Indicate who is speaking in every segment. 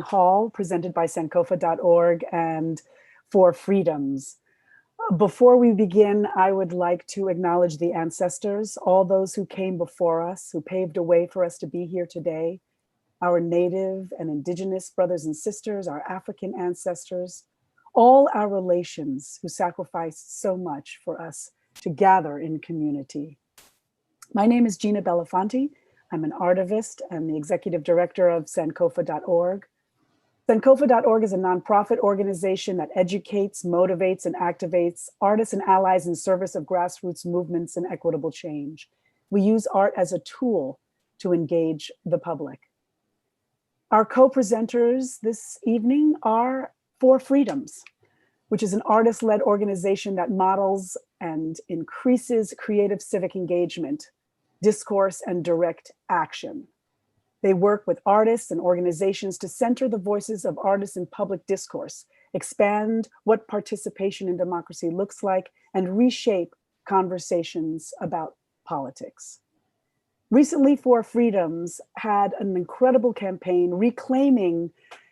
Speaker 1: Hall, presented by Sankofa.org and For Freedoms. Before we begin, I would like to acknowledge the ancestors, all those who came before us, who paved a way for us to be here today, our Native and Indigenous brothers and sisters, our African ancestors, all our relations who sacrificed so much for us to gather in community. My name is Gina Belafonte. I'm an artivist and the executive director of Sankofa.org. Sankofa.org is a nonprofit organization that educates, motivates, and activates artists and allies in service of grassroots movements and equitable change. We use art as a tool to engage the public. Our co-presenters this evening are For Freedoms, which is an artist-led organization that models and increases creative civic engagement, discourse, and direct action. They work with artists and organizations to center the voices of artists in public discourse, expand what participation in democracy looks like, and reshape conversations about politics. Recently, For Freedoms had an incredible campaign reclaiming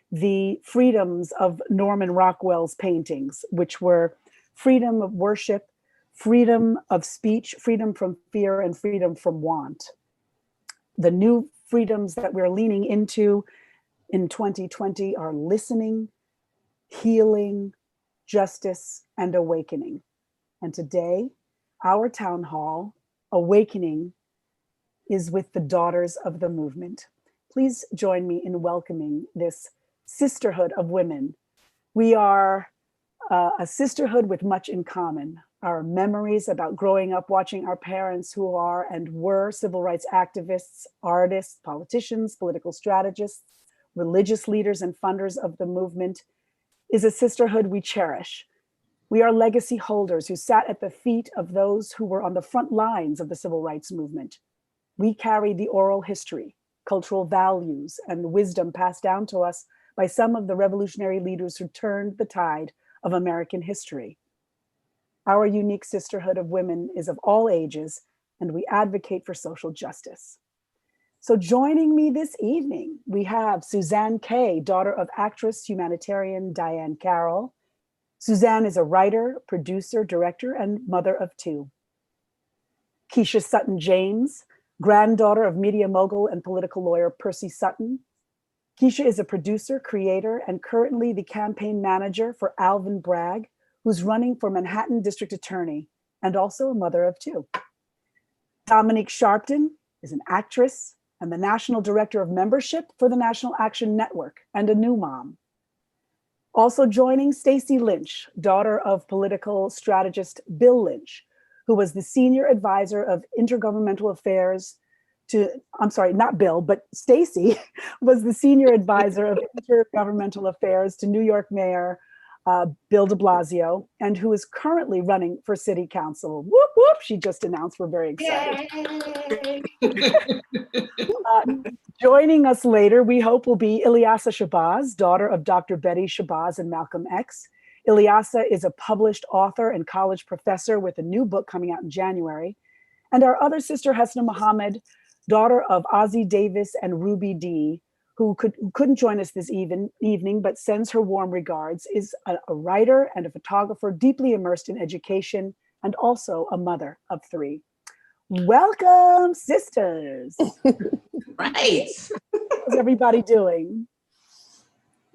Speaker 1: the freedoms of Norman Rockwell's paintings, which were freedom of worship, freedom of speech, freedom from fear, and freedom from want. The new freedoms that we're leaning into in 2020 are listening, healing, justice, and awakening. And today, our town hall, Awakening, is with the daughters of the movement. Please join me in welcoming this sisterhood of women. We are a sisterhood with much in common. Our memories about growing up watching our parents who are and were civil rights activists, artists, politicians, political strategists, religious leaders, and funders of the movement is a sisterhood we cherish. We are legacy holders who sat at the feet of those who were on the front lines of the civil rights movement. We carry the oral history, cultural values, and wisdom passed down to us by some of the revolutionary leaders who turned the tide of American history. Our unique sisterhood of women is of all ages, and we advocate for social justice. So joining me this evening, we have Suzanne Kay, daughter of actress, humanitarian Diane Carroll. Suzanne is a writer, producer, director, and mother of two. Keisha Sutton James, granddaughter of media mogul and political lawyer Percy Sutton. Keisha is a producer, creator, and currently the campaign manager for Alvin Bragg, who's running for Manhattan District Attorney and also a mother of two. Dominique Sharpton is an actress and the National Director of Membership for the National Action Network and a new mom. Also joining, Stacy Lynch, daughter of political strategist Bill Lynch, who was the senior advisor of intergovernmental affairs to, I'm sorry, not Bill, but Stacy was the senior advisor of intergovernmental affairs to New York Mayor Bill de Blasio, and who is currently running for city council. Whoop, whoop, she just announced. We're very excited. Joining us later, we hope, will be Ilyasa Shabazz, daughter of Dr. Betty Shabazz and Malcolm X. Ilyasa is a published author and college professor with a new book coming out in January. And our other sister, Hesna Muhammad, daughter of Ozzie Davis and Ruby Dee, who couldn't join us this evening, but sends her warm regards, is a writer and a photographer deeply immersed in education and also a mother of three. Welcome, sisters.
Speaker 2: Right.
Speaker 1: How's everybody doing?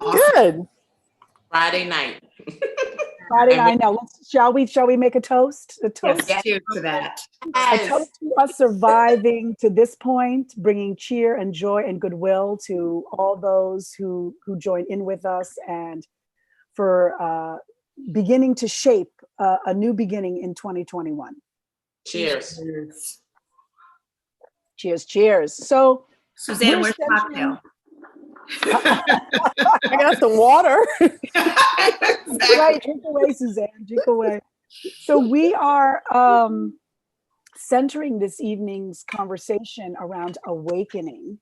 Speaker 2: Awesome.
Speaker 3: Good.
Speaker 2: Friday night.
Speaker 1: Friday night. Now, shall we make a toast? A toast.
Speaker 2: Yes, cheers to that.
Speaker 1: A toast to us surviving to this point, bringing cheer and joy and goodwill to all those who join in with us, and for beginning to shape a new beginning in 2021.
Speaker 2: Cheers.
Speaker 1: Cheers, cheers. So,
Speaker 2: Suzanne, where's the cocktail?
Speaker 3: I got some water.
Speaker 1: Right, drink away, Suzanne, drink away. So we are centering this evening's conversation around awakening.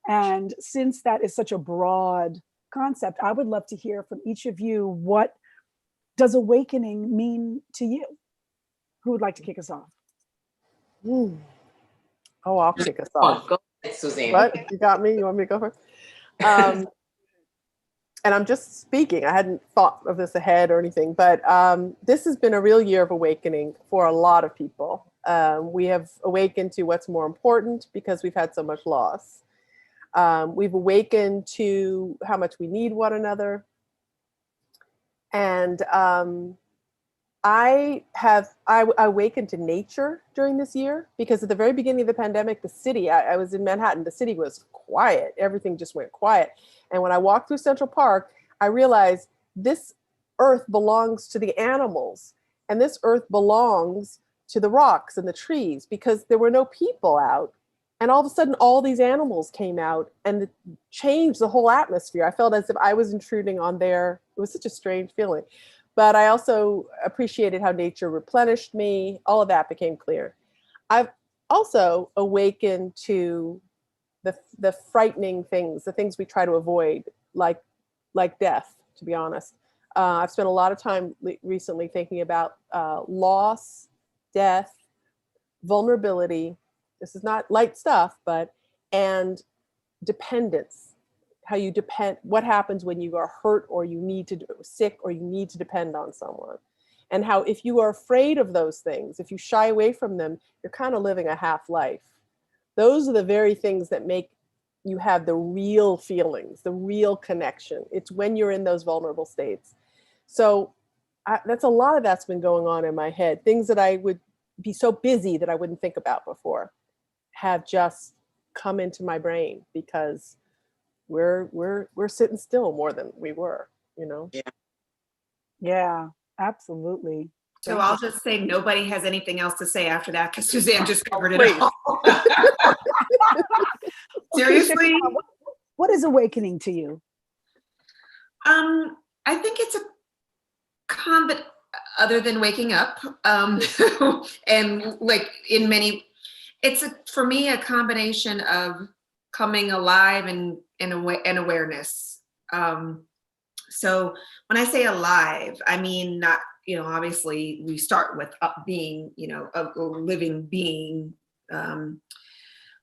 Speaker 1: And since that is such a broad concept, I would love to hear from each of you, what does awakening mean to you? Who would like to kick us off?
Speaker 3: Oh, I'll kick us off.
Speaker 2: Go ahead, Suzanne.
Speaker 3: What? You got me? You want me to go first? and I'm just speaking, I hadn't thought of this ahead or anything, but this has been a real year of awakening for a lot of people. We have awakened to what's more important because we've had so much loss. We've awakened to how much we need one another. And I awakened to nature during this year because at the very beginning of the pandemic, the city, I was in Manhattan, the city was quiet. Everything just went quiet. And when I walked through Central Park, I realized this earth belongs to the animals and this earth belongs to the rocks and the trees because there were no people out. And all of a sudden, all these animals came out and it changed the whole atmosphere. I felt as if I was intruding on their, it was such a strange feeling. But I also appreciated how nature replenished me. All of that became clear. I've also awakened to the frightening things, the things we try to avoid, like death, to be honest. I've spent a lot of time recently thinking about loss, death, vulnerability. This is not light stuff, and dependence. How you depend, what happens when you are hurt or you need to sick or you need to depend on someone. And how if you are afraid of those things, if you shy away from them, you're kind of living a half life. Those are the very things that make you have the real feelings, the real connection. It's when you're in those vulnerable states. So that's a lot of that's been going on in my head. Things that I would be so busy that I wouldn't think about before have just come into my brain because we're sitting still more than we were, you know?
Speaker 1: Yeah, absolutely.
Speaker 2: So I'll just say nobody has anything else to say after that because Suzanne just covered it
Speaker 3: Please.
Speaker 2: all. Seriously?
Speaker 1: What is awakening to you?
Speaker 2: I think it's a other than waking up, and like in many, for me a combination of coming alive and awareness. So when I say alive, I mean not, obviously we start with being, a living being,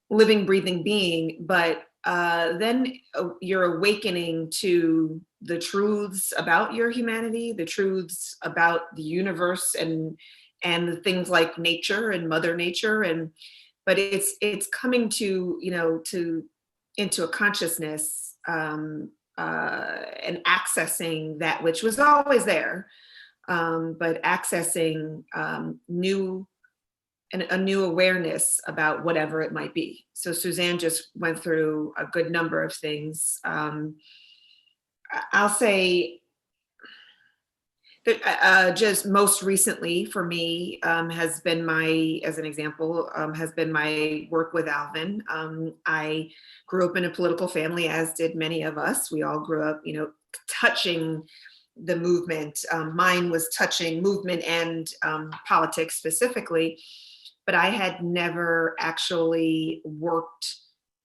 Speaker 2: living, breathing being, but then you're awakening to the truths about your humanity, the truths about the universe and the things like nature and Mother Nature, but it's coming to into a consciousness and accessing that which was always there, but accessing a new awareness about whatever it might be. So Suzanne just went through a good number of things. I'll say that just most recently for me has been has been my work with Alvin. I grew up in a political family, as did many of us. We all grew up, touching the movement. Mine was touching movement and politics specifically, but I had never actually worked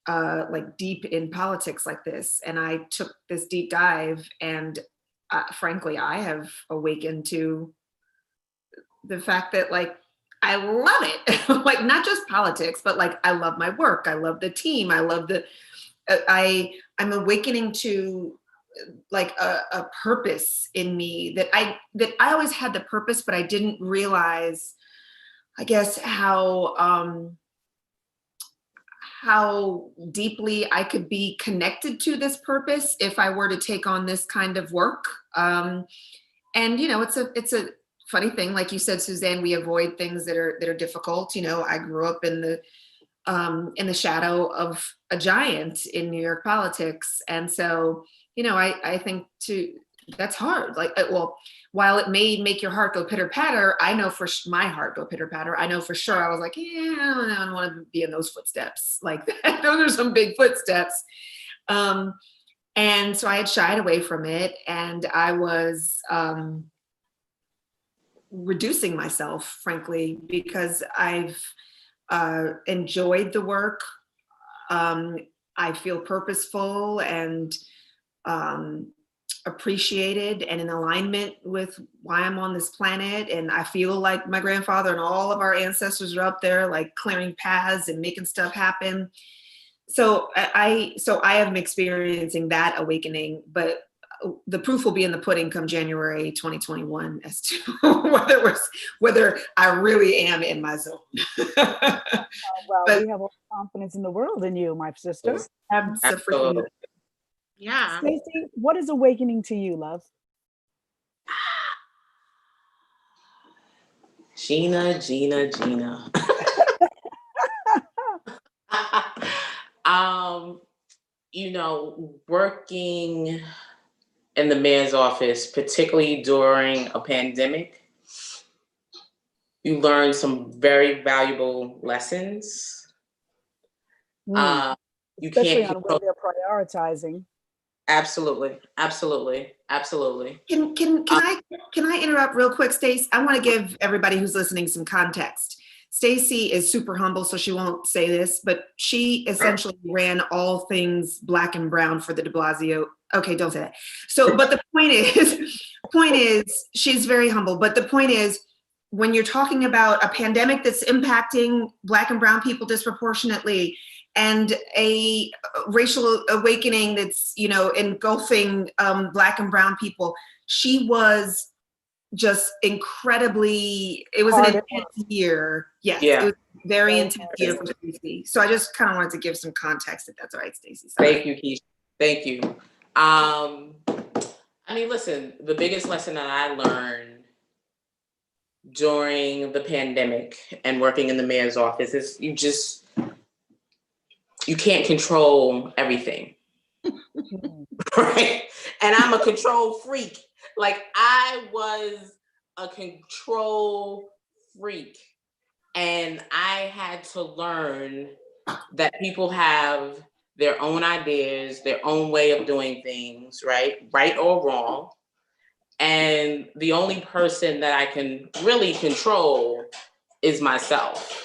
Speaker 2: like deep in politics like this. And I took this deep dive and frankly, I have awakened to the fact that I love it. Like not just politics, but I love my work. I love the team. I love I'm awakening to a purpose in me that I always had the purpose, but I didn't realize, I guess, how deeply I could be connected to this purpose if I were to take on this kind of work. And it's a funny thing, like you said, Suzanne, we avoid things that are difficult. I grew up in the shadow of a giant in New York politics, and so I think that's hard. While it may make your heart go pitter patter, I know my heart go pitter patter. I know for sure I was like, yeah, I don't want to be in those footsteps like that. Those are some big footsteps. And so I had shied away from it, and I was reducing myself, frankly, because I've enjoyed the work. I feel purposeful and appreciated and in alignment with why I'm on this planet. And I feel like my grandfather and all of our ancestors are up there, clearing paths and making stuff happen. So I am experiencing that awakening, but the proof will be in the pudding come January 2021 as to whether I really am in my zone.
Speaker 1: Well,
Speaker 2: But
Speaker 1: we have all the confidence in the world in you, my sister.
Speaker 2: absolutely.
Speaker 4: Yeah.
Speaker 1: Stacey, what is awakening to you, love?
Speaker 5: Gina. Working in the mayor's office, particularly during a pandemic, you learn some very valuable lessons. You
Speaker 1: Especially
Speaker 5: can't
Speaker 1: on where they're prioritizing.
Speaker 5: Absolutely.
Speaker 2: Can I interrupt real quick, Stace? I want to give everybody who's listening some context. Stacey is super humble, so she won't say this, but she essentially ran all things Black and brown for the de Blasio. Okay, don't say that. So, but the point is, she's very humble. But the point is, when you're talking about a pandemic that's impacting Black and brown people disproportionately, and a racial awakening that's, engulfing Black and brown people, she was just incredibly, it was an intense year. Yes,
Speaker 5: Yeah.
Speaker 2: it was a very intense year for Stacey. So I just kind of wanted to give some context, if that's all right, Stacey.
Speaker 5: Thank you, Keisha. Thank you. Listen, the biggest lesson that I learned during the pandemic and working in the mayor's office is you can't control everything. Right? And I'm a control freak. Like, I was a control freak. And I had to learn that people have their own ideas, their own way of doing things, right or wrong. And the only person that I can really control is myself,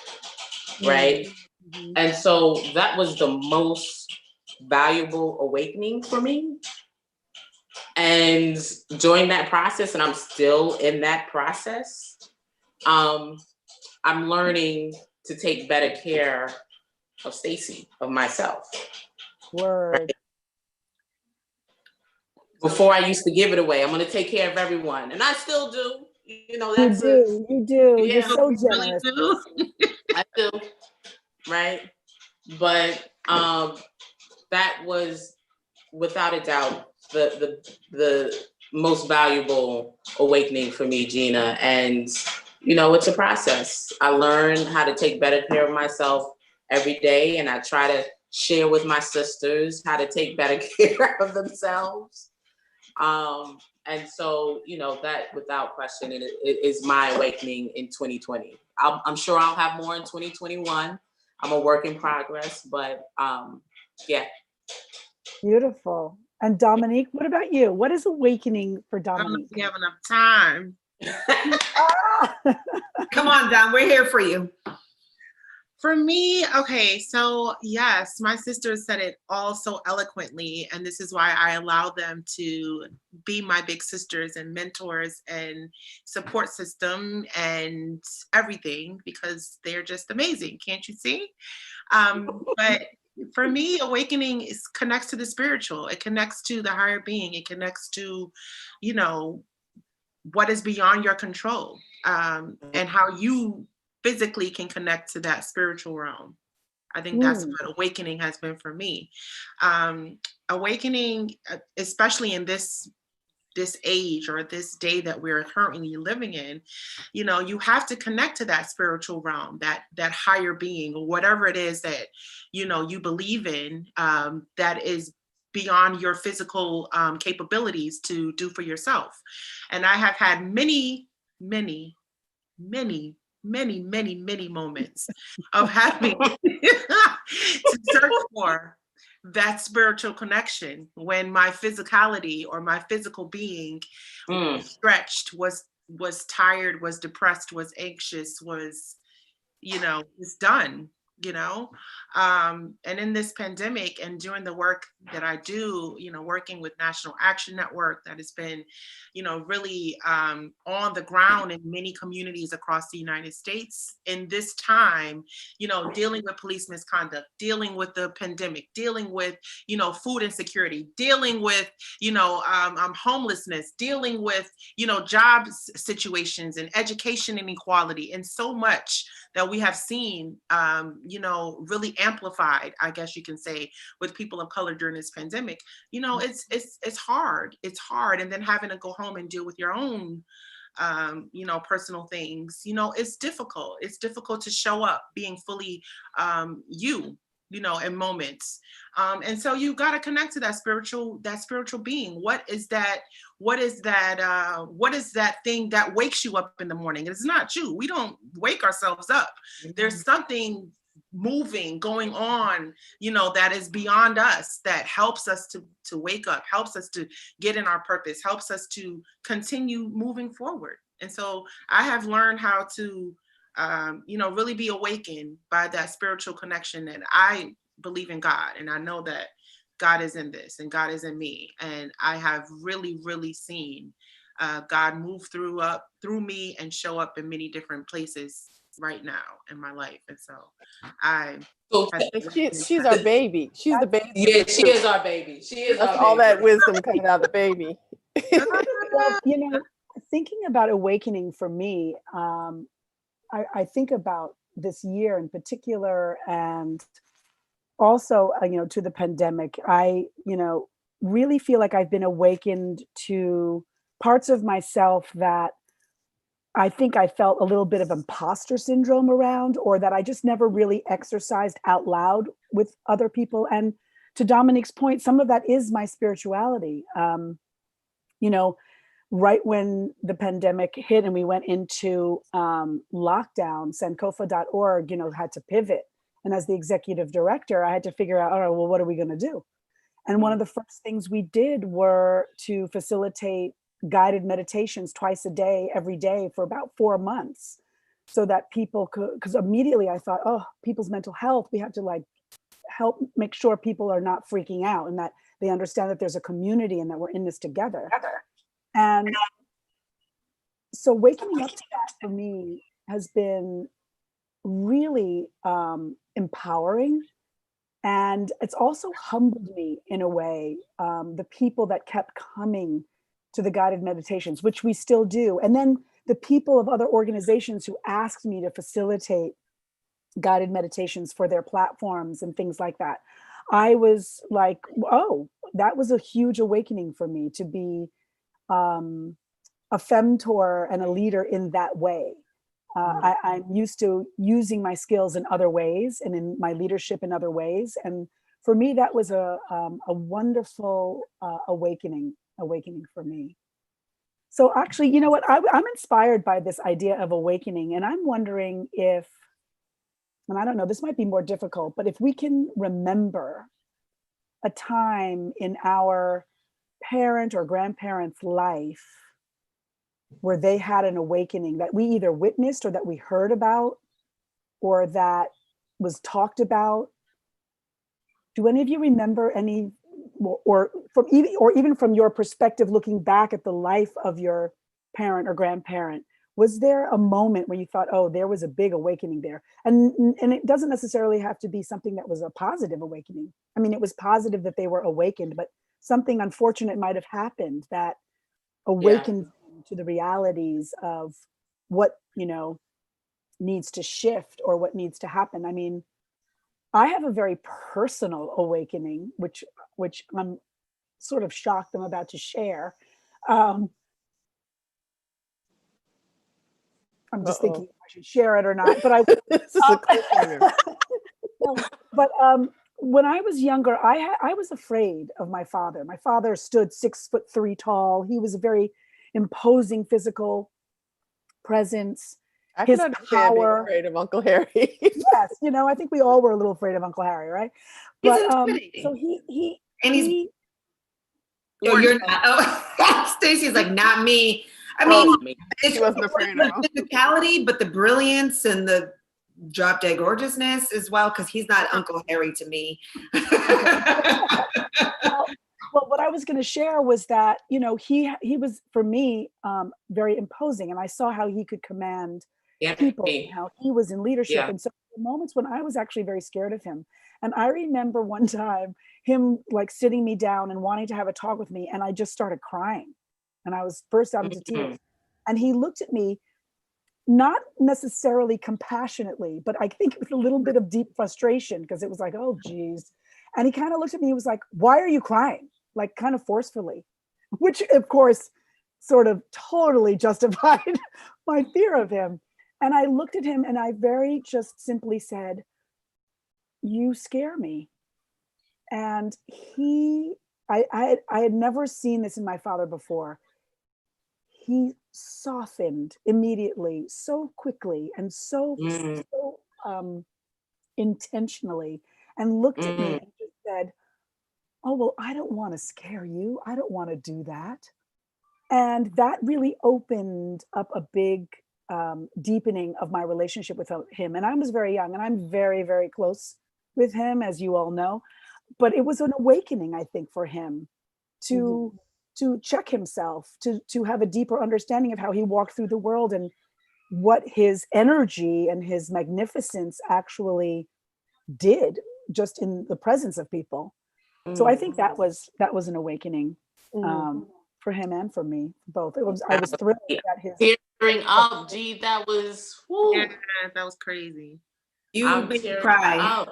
Speaker 5: right? Mm-hmm. And so that was the most valuable awakening for me. And during that process, and I'm still in that process, I'm learning to take better care of Stacey, of myself.
Speaker 1: Word.
Speaker 5: Right? Before I used to give it away. I'm going to take care of everyone. And I still do. That's
Speaker 1: you do.
Speaker 5: Yeah,
Speaker 1: you're so generous.
Speaker 4: Really do.
Speaker 5: I do. Right. But that was without a doubt the most valuable awakening for me, Gina. And it's a process. I learn how to take better care of myself every day, and I try to share with my sisters how to take better care of themselves. And so, that without question, it is my awakening in 2020. I'm sure I'll have more in 2021. I'm a work in progress, but yeah.
Speaker 1: Beautiful. And Dominique, what about you? What is awakening for
Speaker 4: I don't know
Speaker 1: Dominique?
Speaker 4: if we have enough time.
Speaker 2: Come on, Dom, we're here for you.
Speaker 4: For me, okay, so yes, my sisters said it all so eloquently, and this is why I allow them to be my big sisters and mentors and support system and everything, because they're just amazing, can't you see? But for me, awakening connects to the spiritual. It connects to the higher being. It connects to, what is beyond your control, and how you physically can connect to that spiritual realm. I think that's what awakening has been for me. Awakening, especially in this age or this day that we're currently living in, you have to connect to that spiritual realm, that higher being, or whatever it is that, you believe in, that is beyond your physical capabilities to do for yourself. And I have had many moments of having to search for that spiritual connection when my physicality or my physical being was stretched, was tired, was depressed, was anxious, was, was done. you know. And in this pandemic and doing the work that I do, you know, working with National Action Network that has been, you know, really on the ground in many communities across the United States in this time, you know, dealing with police misconduct, dealing with the pandemic, dealing with, you know, food insecurity, dealing with, you know, homelessness, dealing with, you know, job situations and education inequality, and so much that we have seen, you know, really amplified, I guess you can say, with people of color during this pandemic. You know, it's hard. It's hard. And then having to go home and deal with your own, you know, personal things, you know, it's difficult. It's difficult to show up being fully you know, in moments. And so you got to connect to that spiritual being. What is that thing that wakes you up in the morning? It's not you. We don't wake ourselves up. There's something moving, going on, you know, that is beyond us, that helps us to wake up, helps us to get in our purpose, helps us to continue moving forward. And so I have learned how to you know, really be awakened by that spiritual connection. And I believe in God, and I know that God is in this and God is in me. And I have really, really seen God move through me and show up in many different places right now in my life. And so
Speaker 3: she's our baby. She's the baby.
Speaker 5: Yeah, she is our baby. She is our baby.
Speaker 3: All that wisdom coming out of the baby.
Speaker 1: Well, you know, thinking about awakening for me, I think about this year in particular, and also, you know, to the pandemic. I, you know, really feel like I've been awakened to parts of myself that I think I felt a little bit of imposter syndrome around, or that I just never really exercised out loud with other people. And to Dominique's point, some of that is my spirituality. You know, right when the pandemic hit and we went into lockdown, Sankofa.org, you know, had to pivot. And as the executive director, I had to figure out, all right, well, what are we going to do? And one of the first things we did were to facilitate guided meditations twice a day, every day for about 4 months, so that people could, because immediately I thought, oh, people's mental health, we have to like help make sure people are not freaking out and that they understand that there's a community and that we're in this together. And so waking up to that for me has been really empowering. And it's also humbled me in a way, the people that kept coming to the guided meditations, which we still do. And then the people of other organizations who asked me to facilitate guided meditations for their platforms and things like that. I was like, oh, that was a huge awakening for me to be a femtor and a leader in that way. I'm used to using my skills in other ways and in my leadership in other ways. And for me, that was a wonderful awakening for me. So actually, you know what, I'm inspired by this idea of awakening. And I'm wondering if, and I don't know, this might be more difficult, but if we can remember a time in our parent or grandparent's life where they had an awakening that we either witnessed or that we heard about or that was talked about. Do any of you remember any, or even from your perspective, looking back at the life of your parent or grandparent, was there a moment where you thought, oh, there was a big awakening there? And it doesn't necessarily have to be something that was a positive awakening. I mean, it was positive that they were awakened, but something unfortunate might have happened that awakened to the realities of what, you know, needs to shift or what needs to happen. I mean, I have a very personal awakening, which I'm sort of shocked I'm about to share. I'm just thinking if I should share it or not, but I.
Speaker 3: This is a cliffhanger.
Speaker 1: But when I was younger, I was afraid of my father. My father stood 6'3" tall. He was a very imposing physical presence.
Speaker 3: I can understand being afraid of Uncle Harry.
Speaker 1: Yes, you know, I think we all were a little afraid of Uncle Harry, right? But so he
Speaker 2: Oh, you're not. Oh, Stacey's like, not me. I mean,
Speaker 3: she wasn't afraid of him.
Speaker 2: The physicality, but the brilliance and the drop dead gorgeousness as well, because he's not Uncle Harry to me.
Speaker 1: Well, what I was going to share was that, you know, he was, for me, very imposing, and I saw how he could command people, and how he was in leadership. And so there were moments when I was actually very scared of him. And I remember one time him like sitting me down and wanting to have a talk with me, and I just started crying, and I was burst out into tears. And he looked at me, not necessarily compassionately, but I think with a little bit of deep frustration, because it was like, oh, geez. And he kind of looked at me, he was like, why are you crying? Like kind of forcefully, which of course sort of totally justified my fear of him. And I looked at him and I very just simply said, you scare me. And I had never seen this in my father before. He softened immediately, so quickly and so intentionally, and looked at me and just said, oh, well, I don't want to scare you. I don't want to do that. And that really opened up a big deepening of my relationship with him. And I was very young, and I'm very, very close with him, as you all know. But it was an awakening, I think, for him to check himself, to have a deeper understanding of how he walked through the world and what his energy and his magnificence actually did just in the presence of people. So I think that was an awakening for him and for me, both. I was thrilled at his
Speaker 5: tearing up. Gee, that was
Speaker 4: yeah, that was crazy.
Speaker 2: You made me cry.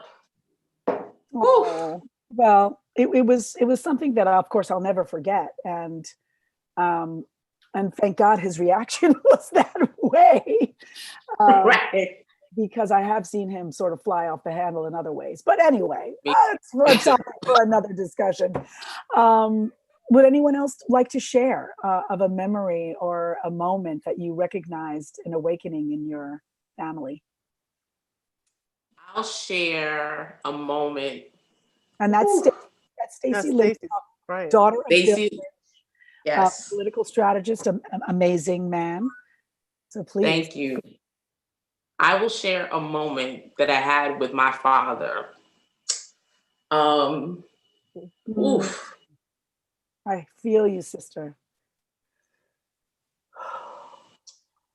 Speaker 1: Oh, well, it was something that of course I'll never forget, and thank God his reaction was that way,
Speaker 5: right.
Speaker 1: because I have seen him sort of fly off the handle in other ways. But anyway, that's for a topic for another discussion. Would anyone else like to share of a memory or a moment that you recognized an awakening in your family?
Speaker 5: I'll share a moment.
Speaker 1: And that's Stacey Lynch,
Speaker 3: right.
Speaker 1: daughter of
Speaker 5: Stacey,
Speaker 1: Bill,
Speaker 5: yes,
Speaker 1: political strategist, an amazing man. So please.
Speaker 5: Thank you. I will share a moment that I had with my father. Oof.
Speaker 1: I feel you, sister.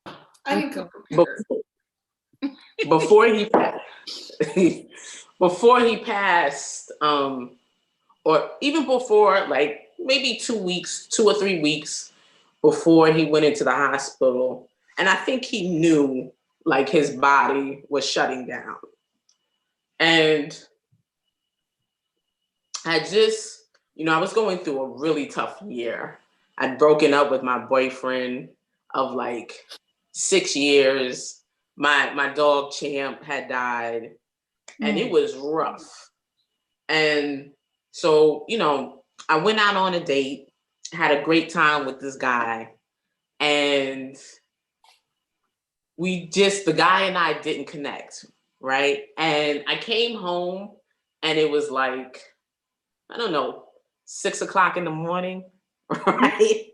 Speaker 2: I didn't come prepared.
Speaker 5: Before he passed, or even before, like maybe 2 or 3 weeks before he went into the hospital, and I think he knew like his body was shutting down. And I just, I was going through a really tough year. I'd broken up with my boyfriend of like 6 years. My dog Champ had died, and it was rough. And so, I went out on a date, had a great time with this guy, and the guy and I didn't connect, right? And I came home and it was like, I don't know, 6 o'clock in the morning, right?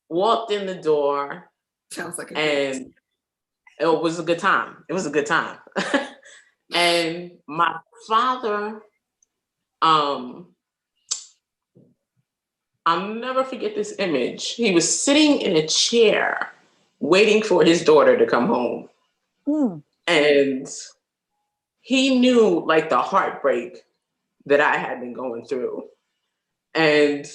Speaker 5: Walked in the door.
Speaker 2: Sounds like
Speaker 5: and it was a good time. It was a good time. And my father, I'll never forget this image. He was sitting in a chair waiting for his daughter to come home. And he knew like the heartbreak that I had been going through. And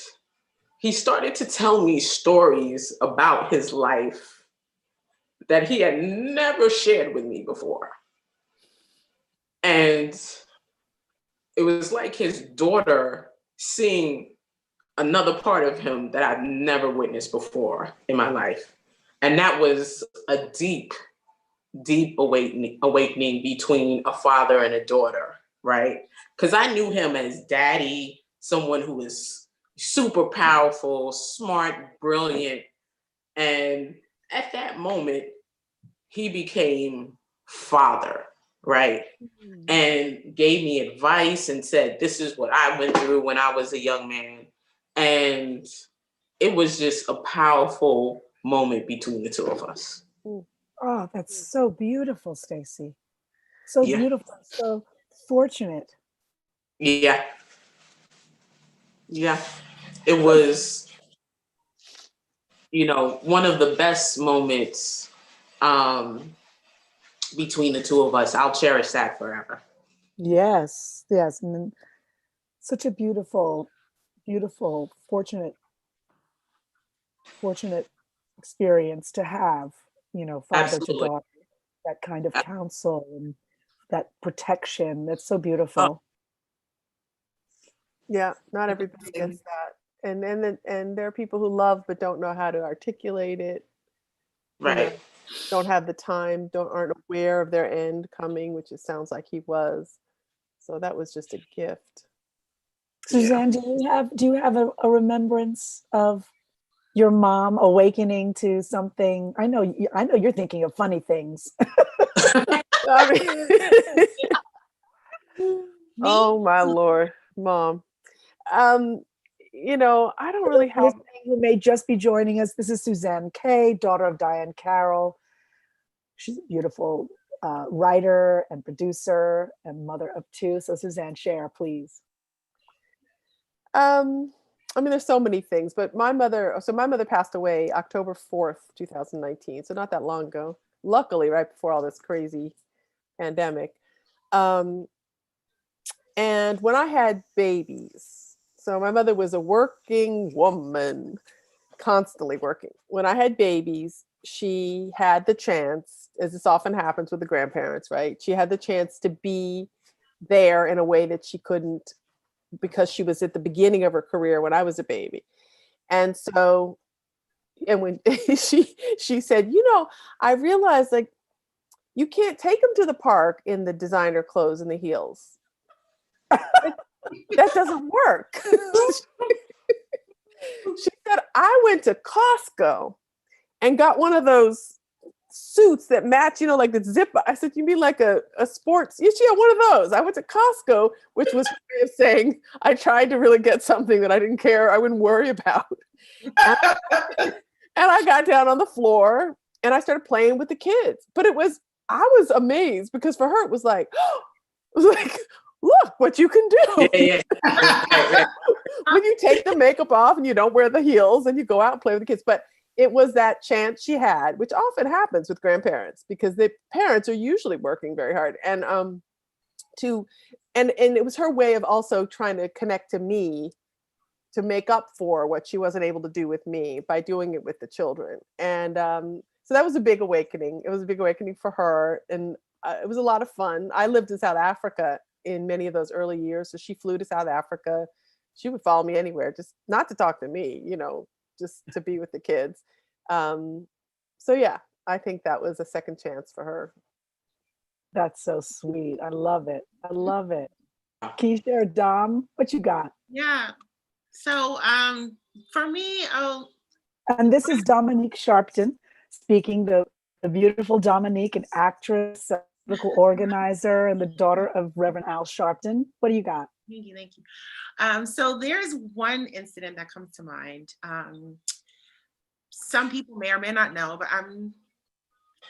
Speaker 5: he started to tell me stories about his life that he had never shared with me before. And it was like his daughter seeing another part of him that I've never witnessed before in my life. And that was a deep, deep awakening between a father and a daughter, right? Because I knew him as daddy, someone who was super powerful, smart, brilliant. And at that moment, he became father, right? And gave me advice and said, this is what I went through when I was a young man. And it was just a powerful moment between the two of us.
Speaker 1: Oh, that's so beautiful, Stacey. So
Speaker 5: Yeah.
Speaker 1: beautiful, so fortunate.
Speaker 5: Yeah. Yeah. It was, one of the best moments between the two of us. I'll cherish that forever.
Speaker 1: Yes, yes. And then such a beautiful, beautiful, fortunate experience to have, father to
Speaker 5: Absolutely.
Speaker 1: daughter, that kind of counsel and that protection. That's so beautiful.
Speaker 3: Yeah, not everybody gets that. And there are people who love but don't know how to articulate it,
Speaker 5: Right.
Speaker 3: don't have the time, aren't aware of their end coming, which it sounds like he was. So that was just a gift.
Speaker 1: Suzanne, do you have a remembrance of your mom awakening to something? I know you're thinking of funny things.
Speaker 3: I mean,
Speaker 4: Me?
Speaker 3: oh my Lord, Mom. Um, I don't really have.
Speaker 1: Listening who may just be joining us, this is Suzanne Kay, daughter of Diane Carroll. She's a beautiful writer and producer and mother of two. So Suzanne, share, please.
Speaker 3: I mean, there's so many things, but my mother passed away October 4th, 2019. So not that long ago. Luckily, right before all this crazy pandemic. And when I had babies, so my mother was a working woman, constantly working. When I had babies, she had the chance, as this often happens with the grandparents, right? She had the chance to be there in a way that she couldn't, because she was at the beginning of her career when I was a baby. And so, and when she said, I realized, like, you can't take them to the park in the designer clothes and the heels. That doesn't work. She said, I went to Costco and got one of those suits that match, like the zipper. I said, you mean like a sports? Yes, yeah, one of those. I went to Costco, which was her way of saying I tried to really get something that I didn't care, I wouldn't worry about. And I got down on the floor and I started playing with the kids. But I was amazed because for her it was like, look what you can do.
Speaker 5: Yeah. Right.
Speaker 3: When you take the makeup off and you don't wear the heels and you go out and play with the kids. But it was that chance she had, which often happens with grandparents because the parents are usually working very hard. And and it was her way of also trying to connect to me, to make up for what she wasn't able to do with me by doing it with the children. And so that was a big awakening. It was a big awakening for her. And it was a lot of fun. I lived in South Africa in many of those early years. So she flew to South Africa. She would follow me anywhere, just not to talk to me, just to be with the kids. So yeah, I think that was a second chance for her.
Speaker 1: That's so sweet. I love it. I love it. Can you share, Dom? What you got?
Speaker 4: Yeah. So for me,
Speaker 1: And this is Dominique Sharpton speaking, the beautiful Dominique, an actress, a political organizer, and the daughter of Reverend Al Sharpton. What do you got?
Speaker 4: thank you. So there's one incident that comes to mind. Some people may or may not know, but I'm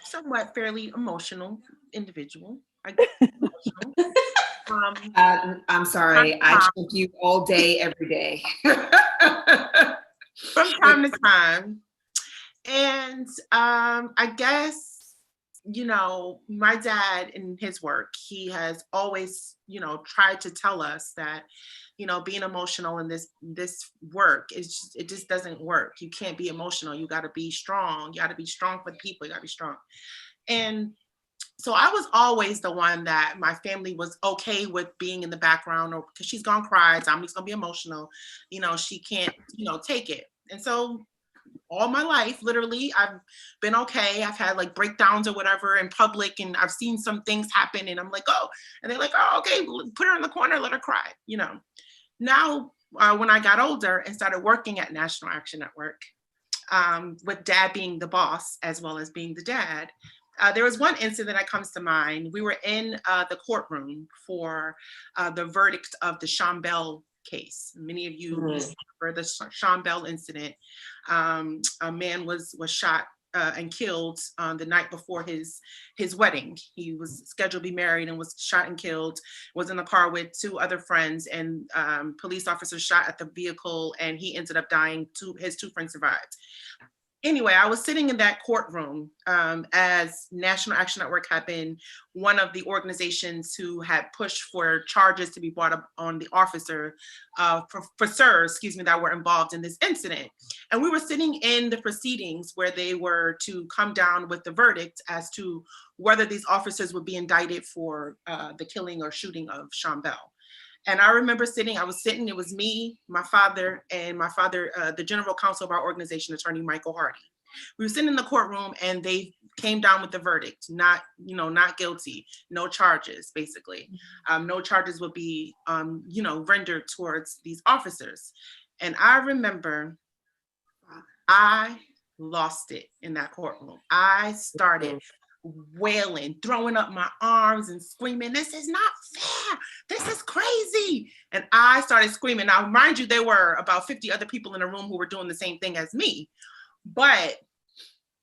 Speaker 4: somewhat fairly emotional individual. I get emotional.
Speaker 2: I'm sorry. I choke you all day, every day.
Speaker 4: From time to time. And I guess, my dad in his work, he has always, tried to tell us that, being emotional in this work it just doesn't work. You can't be emotional. You got to be strong. You got to be strong for the people. You got to be strong. And so I was always the one that my family was okay with being in the background, or because she's gonna cry, Dominique's gonna be emotional, she can't, take it. And so all my life, literally, I've been okay. I've had like breakdowns or whatever in public, and I've seen some things happen, and I'm like, oh, and they're like, oh, okay, put her in the corner, let her cry, Now, when I got older and started working at National Action Network, with dad being the boss as well as being the dad, there was one incident that comes to mind. We were in the courtroom for the verdict of the Sean Bell case. Many of you remember the Sean Bell incident. A man was shot and killed the night before his wedding. He was scheduled to be married and was shot and killed, was in the car with 2 other friends, and police officers shot at the vehicle, and he ended up dying. His 2 friends survived. Anyway, I was sitting in that courtroom as National Action Network had been one of the organizations who had pushed for charges to be brought up on the officers, that were involved in this incident. And we were sitting in the proceedings where they were to come down with the verdict as to whether these officers would be indicted for the killing or shooting of Sean Bell. And I remember it was me, my father, the general counsel of our organization, attorney Michael Hardy. We were sitting in the courtroom and they came down with the verdict, not guilty, no charges, basically. No charges would be, rendered towards these officers. And I remember I lost it in that courtroom. I started wailing, throwing up my arms and screaming, "This is not fair. This is crazy." And I started screaming. Now, mind you, there were about 50 other people in the room who were doing the same thing as me. But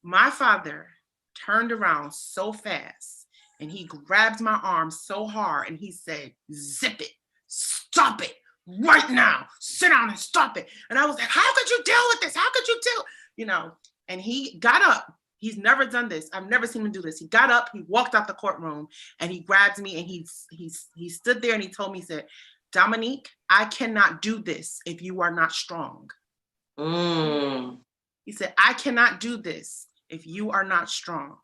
Speaker 4: my father turned around so fast and he grabbed my arm so hard and he said, "Zip it, stop it right now, sit down and stop it." And I was like, "How could you deal with this? How could you deal?" And he got up. He's never done this. I've never seen him do this. He got up, he walked out the courtroom, and he grabbed me and he stood there and he told me, he said, "Dominique, I cannot do this if you are not strong." He said, "I cannot do this if you are not strong."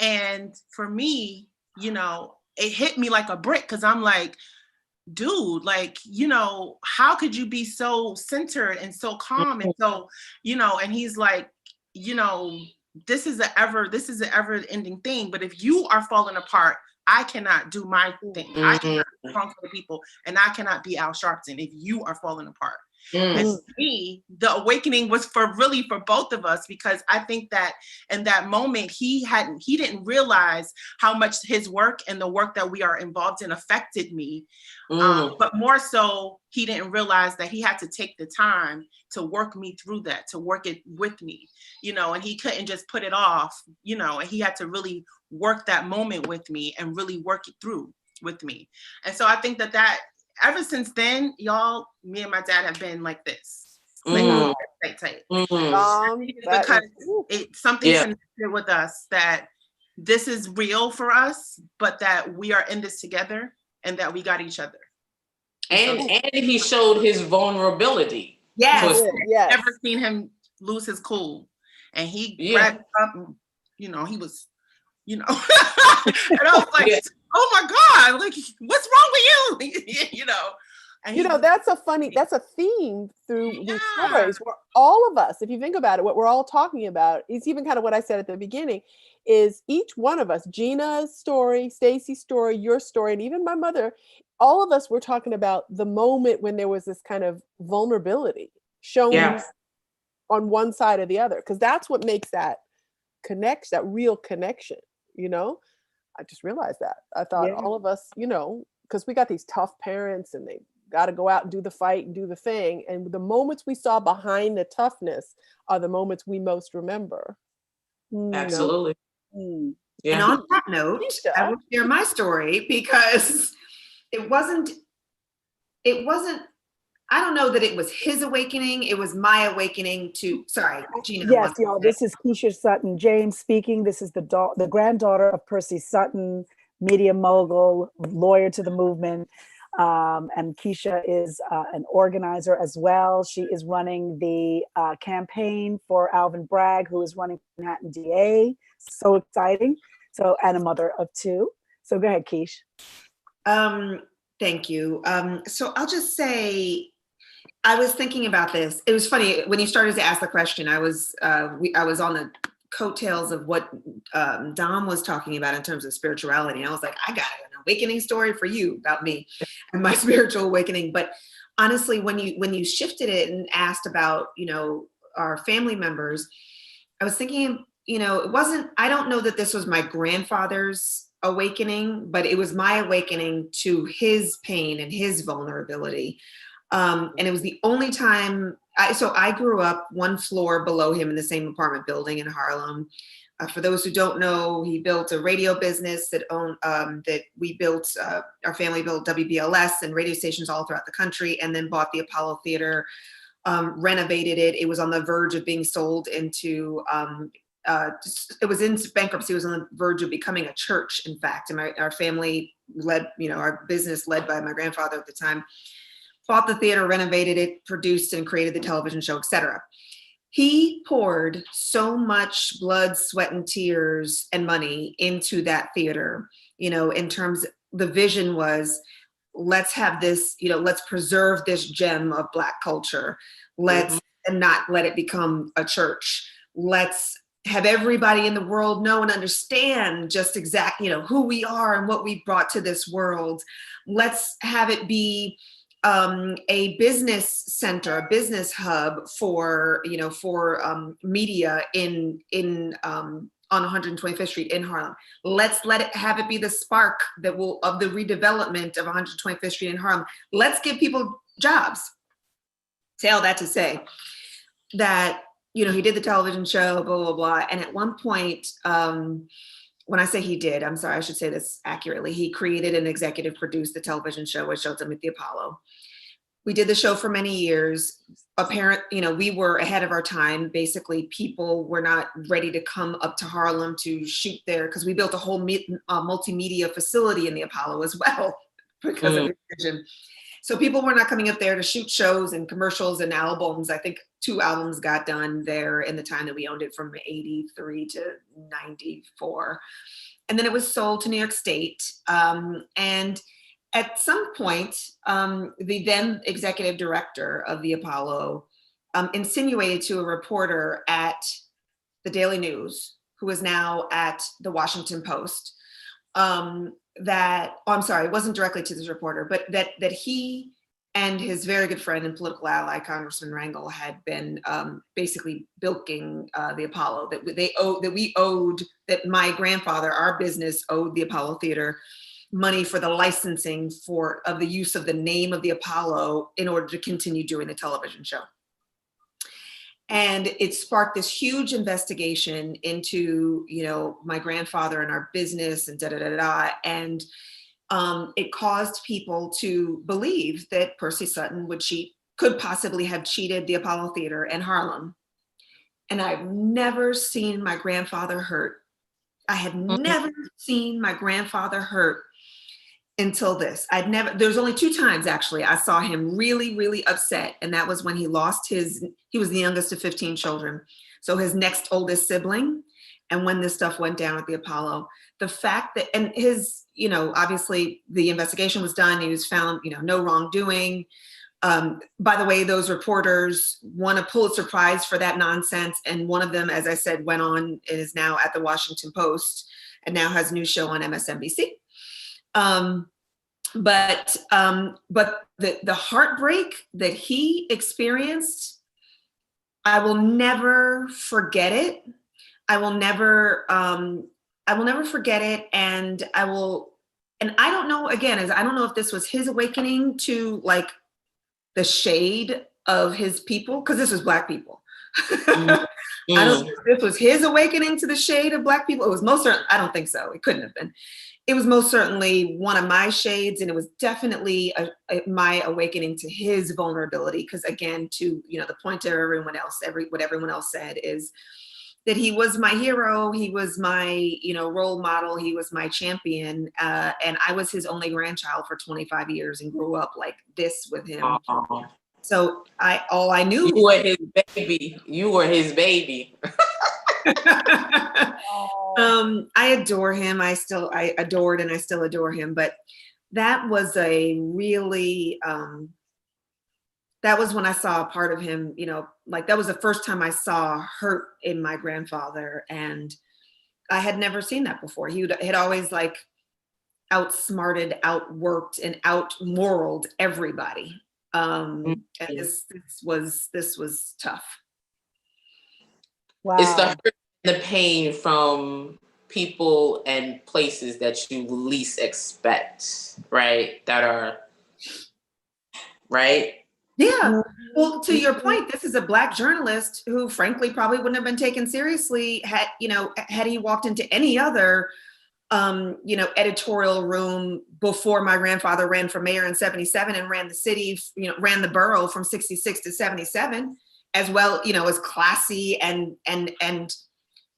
Speaker 4: And for me, it hit me like a brick, because I'm like, dude, how could you be so centered and so calm and so, and he's like, this is an ever ending thing. But if you are falling apart, I cannot do my thing. I cannot be strong for the people, and I cannot be Al Sharpton if you are falling apart. And for me, the awakening was for both of us, because I think that in that moment he didn't realize how much his work and the work that we are involved in affected me. But more so, he didn't realize that he had to take the time to work me through that, to work it with me, and he couldn't just put it off, and he had to really work that moment with me and really work it through with me. And so I think that ever since then, y'all, me and my dad have been like this. Tight. Because it's something connected with us, that this is real for us, but that we are in this together and that we got each other.
Speaker 5: And he showed his vulnerability.
Speaker 2: Yes.
Speaker 3: Yes.
Speaker 4: Never seen him lose his cool. And he grabbed up and, he was, and I was like, "Oh my God, like, what's wrong with you?" And
Speaker 3: that's a theme through these stories, where all of us, if you think about it, what we're all talking about is even kind of what I said at the beginning, is each one of us, Gina's story, Stacy's story, your story, and even my mother, all of us were talking about the moment when there was this kind of vulnerability shown on one side or the other, because that's what makes that real connection. I just realized that. I thought all of us, because we got these tough parents and they got to go out and do the fight and do the thing. And the moments we saw behind the toughness are the moments we most remember.
Speaker 5: Absolutely.
Speaker 2: Yeah. And on that note, I will share my story, because it wasn't, I don't know that it was his awakening. It was my awakening to, sorry, Gina.
Speaker 1: Yes, y'all, this is Keisha Sutton James speaking. This is the granddaughter of Percy Sutton, media mogul, lawyer to the movement. And Keisha is an organizer as well. She is running the campaign for Alvin Bragg, who is running for Manhattan DA. So exciting. And a mother of 2. So go ahead, Keish.
Speaker 2: Thank you. So I'll just say, I was thinking about this. It was funny when you started to ask the question. I was on the coattails of what Dom was talking about in terms of spirituality. And I was like, I got an awakening story for you about me and my spiritual awakening. But honestly, when you shifted it and asked about, our family members, I was thinking, I don't know that this was my grandfather's awakening, but it was my awakening to his pain and his vulnerability. And it was the only time I grew up one floor below him in the same apartment building in Harlem. For those who don't know, he built a radio business that our family built WBLS and radio stations all throughout the country, and then bought the Apollo Theater, renovated it. It was on the verge of being sold into, it was in bankruptcy. It was on the verge of becoming a church, in fact. And our family led, our business led by my grandfather at the time, bought the theater, renovated it, produced and created the television show, etc. He poured so much blood, sweat, and tears and money into that theater, in terms, the vision was, let's have this, let's preserve this gem of Black culture. Let's and not let it become a church. Let's have everybody in the world know and understand just exactly, who we are and what we brought to this world. Let's have it be a business center, a business hub for media on 125th Street in Harlem. Let's have it be the spark of the redevelopment of 125th Street in Harlem. Let's give people jobs. Say all that to say that, he did the television show, blah, blah, blah. And at one point, when I say he did, I'm sorry, I should say this accurately. He created and executive produced the television show, which showed him at the Apollo. We did the show for many years. We were ahead of our time. Basically, people were not ready to come up to Harlem to shoot there, because we built a whole multimedia facility in the Apollo as well because of his vision. So people were not coming up there to shoot shows and commercials and albums. I think 2 albums got done there in the time that we owned it, from 83 to 94. And then it was sold to New York State. And at some point, the then executive director of the Apollo insinuated to a reporter at the Daily News, who is now at the Washington Post, it wasn't directly to this reporter, but that he and his very good friend and political ally, Congressman Rangel, had been basically bilking the Apollo, that my grandfather, our business, owed the Apollo Theater money for the licensing of the use of the name of the Apollo in order to continue doing the television show. And it sparked this huge investigation into, my grandfather and our business and And it caused people to believe that Percy Sutton could possibly have cheated the Apollo Theater in Harlem. And I've never seen my grandfather hurt. I had never seen my grandfather hurt until this. There's only 2 times actually I saw him really, really upset. And that was when he lost he was the youngest of 15 children. So his next oldest sibling. And when this stuff went down at the Apollo, the fact that, and his, obviously the investigation was done. He was found, no wrongdoing. By the way, those reporters won a Pulitzer Prize for that nonsense. And one of them, as I said, went on and is now at the Washington Post and now has a new show on MSNBC. But the heartbreak that he experienced, I will never forget it. I will never forget it. And I don't know, again, I don't know if this was his awakening to like the shade of his people, because this was Black people. I don't know if this was his awakening to the shade of Black people. It was most certainly, I don't think so. It couldn't have been. It was most certainly one of my shades, and it was definitely my awakening to his vulnerability. Because again, to the point of everyone else, what everyone else said is that he was my hero, he was my role model, he was my champion, and I was his only grandchild for 25 years and grew up like this with him.
Speaker 5: Aww.
Speaker 2: So all I knew.
Speaker 5: You were his baby. You were his baby.
Speaker 2: I adore him. I adored and I still adore him. But that was a really, that was when I saw a part of him, like that was the first time I saw hurt in my grandfather. And I had never seen that before. He had always like outsmarted, outworked, and outmoraled everybody. And this was tough.
Speaker 3: Wow.
Speaker 5: It's the hurt and the pain from people and places that you least expect, right? That are, right?
Speaker 2: Yeah. Well, to your point, this is a Black journalist who frankly probably wouldn't have been taken seriously had he walked into any other editorial room before my grandfather ran for mayor in 77 and ran the city, ran the borough from 66 to 77 as well, as classy and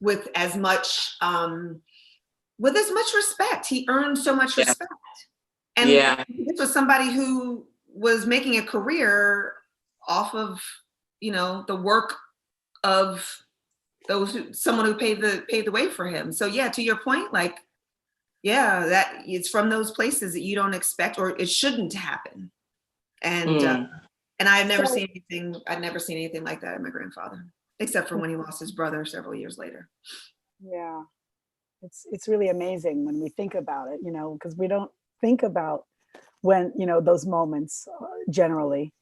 Speaker 2: with as much respect. He earned so much respect. And this was somebody who was making a career off of, the work of someone who paved the way for him. So yeah, to your point, like, yeah, that it's from those places that you don't expect, or it shouldn't happen. And I've never seen anything. I'd never seen anything like that in my grandfather, except for when he lost his brother several years later.
Speaker 1: Yeah, it's really amazing when we think about it, because we don't think about when, those moments generally.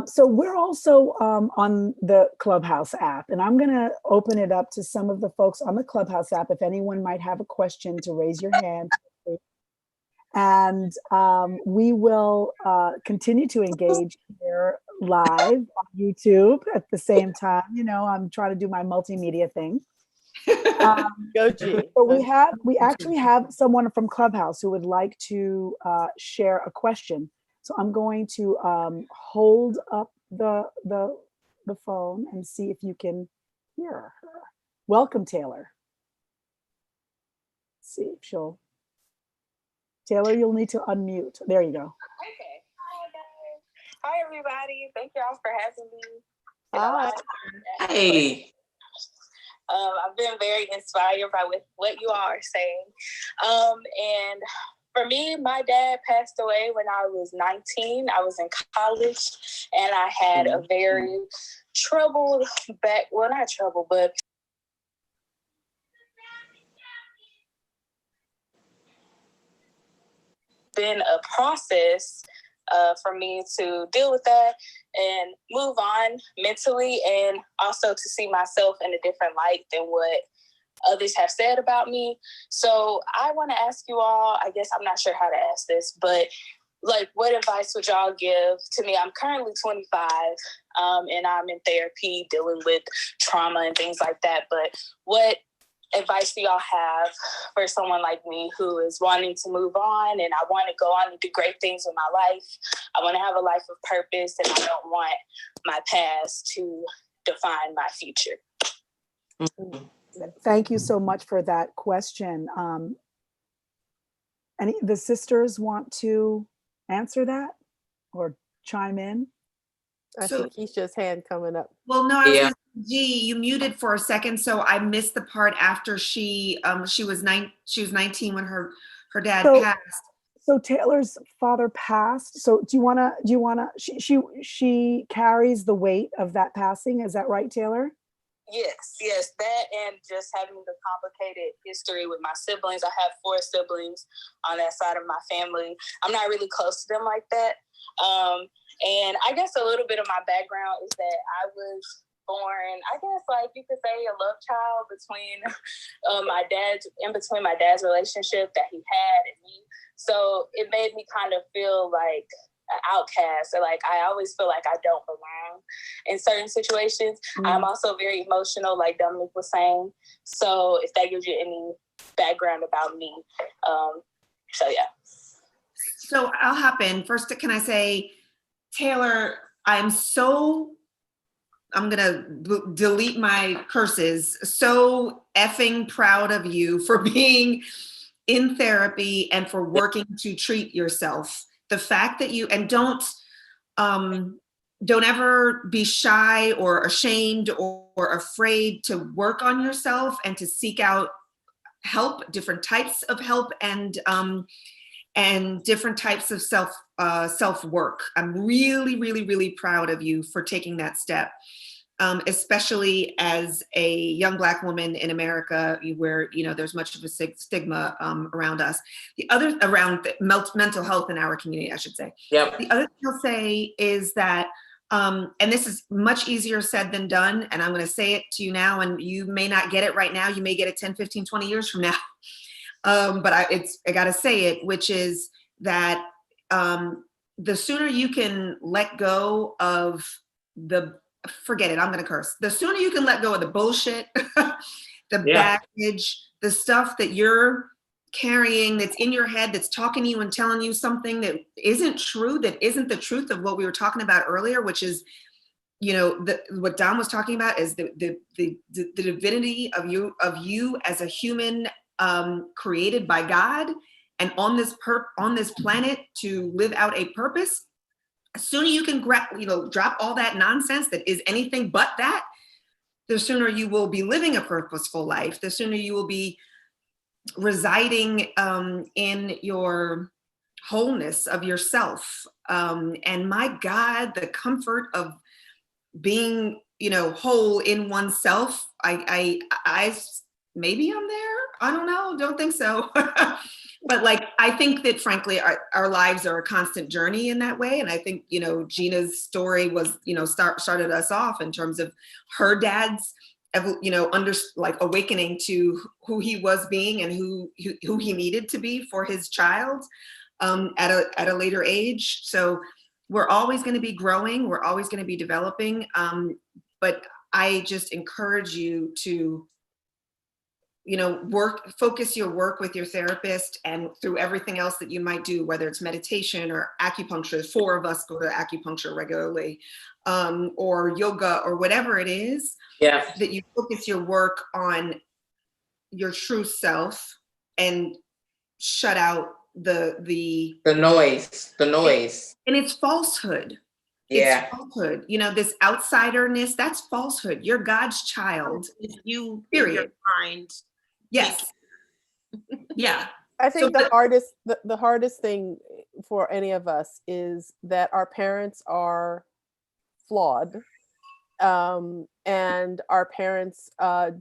Speaker 1: So we're also on the Clubhouse app, and I'm going to open it up to some of the folks on the Clubhouse app. If anyone might have a question, to raise your hand. And we will continue to engage here live on YouTube at the same time. I'm trying to do my multimedia thing.
Speaker 3: Go G.
Speaker 1: But we actually have someone from Clubhouse who would like to share a question. So I'm going to hold up the phone and see if you can hear her. Welcome, Taylor. Let's see if she'll. Taylor, you'll need to unmute. There you go.
Speaker 6: Okay. Hi, guys. Hi, everybody. Thank y'all for having me.
Speaker 3: Hi.
Speaker 5: Hey.
Speaker 6: I've been very inspired by what you all are saying. And for me, my dad passed away when I was 19. I was in college, and I had a very troubled not trouble, but been a process for me to deal with that and move on mentally, and also to see myself in a different light than what others have said about me. So I want to ask you all, I guess I'm not sure how to ask this, but like, what advice would y'all give to me? I'm currently 25 and I'm in therapy dealing with trauma and things like that. But what advice do y'all have for someone like me who is wanting to move on, and I want to go on and do great things with my life? I want to have a life of purpose, and I don't want my past to define my future.
Speaker 1: Thank you so much for that question. Any the sisters want to answer that or chime in?
Speaker 3: I see Keisha's hand coming up.
Speaker 2: Well, no, G, you muted for a second, so I missed the part after she was 19 when her dad passed.
Speaker 1: So Taylor's father passed. So do you wanna she carries the weight of that passing? Is that right, Taylor?
Speaker 6: Yes, that, and just having the complicated history with my siblings. I have 4 siblings on that side of my family. I'm not really close to them like that. And I guess a little bit of my background is that I was born, I guess, like you could say, a love child between my dad's relationship that he had and me. So it made me kind of feel like an outcast, or like I always feel like I don't belong in certain situations. I'm also very emotional, like Dominique was saying. So if that gives you any background about me, so yeah.
Speaker 2: So I'll hop in first. Can I say, Taylor, I'm gonna delete my curses. So effing proud of you for being in therapy and for working to treat yourself. The fact that you, and don't ever be shy or ashamed or afraid to work on yourself and to seek out help, different types of help, and different types of self work. I'm really, really, really proud of you for taking that step. Especially as a young Black woman in America, where there's much of a stigma around us. Around mental health in our community, I should say.
Speaker 5: Yep.
Speaker 2: The other thing I'll say is that, and this is much easier said than done, and I'm going to say it to you now, and you may not get it right now. You may get it 10, 15, 20 years from now. But I got to say it, which is that the sooner you can let go of forget it, I'm going to curse. The sooner you can let go of the bullshit, the baggage, the stuff that you're carrying that's in your head, that's talking to you and telling you something that isn't true, that isn't the truth of what we were talking about earlier, which is, what Don was talking about is the divinity of you as a human, created by God and on this planet to live out a purpose. As soon as you can drop all that nonsense that is anything but that, the sooner you will be living a purposeful life, the sooner you will be residing in your wholeness of yourself. And my God, the comfort of being, whole in oneself. I maybe I'm there. I don't know. Don't think so. But I think that frankly, our lives are a constant journey in that way. And I think, Gina's story was, started us off in terms of her dad's, awakening to who he was being and who he needed to be for his child at a later age. So we're always going to be growing. We're always going to be developing. But I just encourage you to, focus your work with your therapist and through everything else that you might do, whether it's meditation or acupuncture. 4 of us go to acupuncture regularly, or yoga or whatever it is.
Speaker 5: Yeah.
Speaker 2: That you focus your work on your true self and shut out the
Speaker 5: noise.
Speaker 2: And it's falsehood.
Speaker 5: Yeah.
Speaker 2: It's falsehood. This outsiderness, that's falsehood. You're God's child.
Speaker 4: If you,
Speaker 2: period.
Speaker 4: In your mind.
Speaker 2: Yes. Yeah.
Speaker 3: I think the hardest thing for any of us is that our parents are flawed. And our parents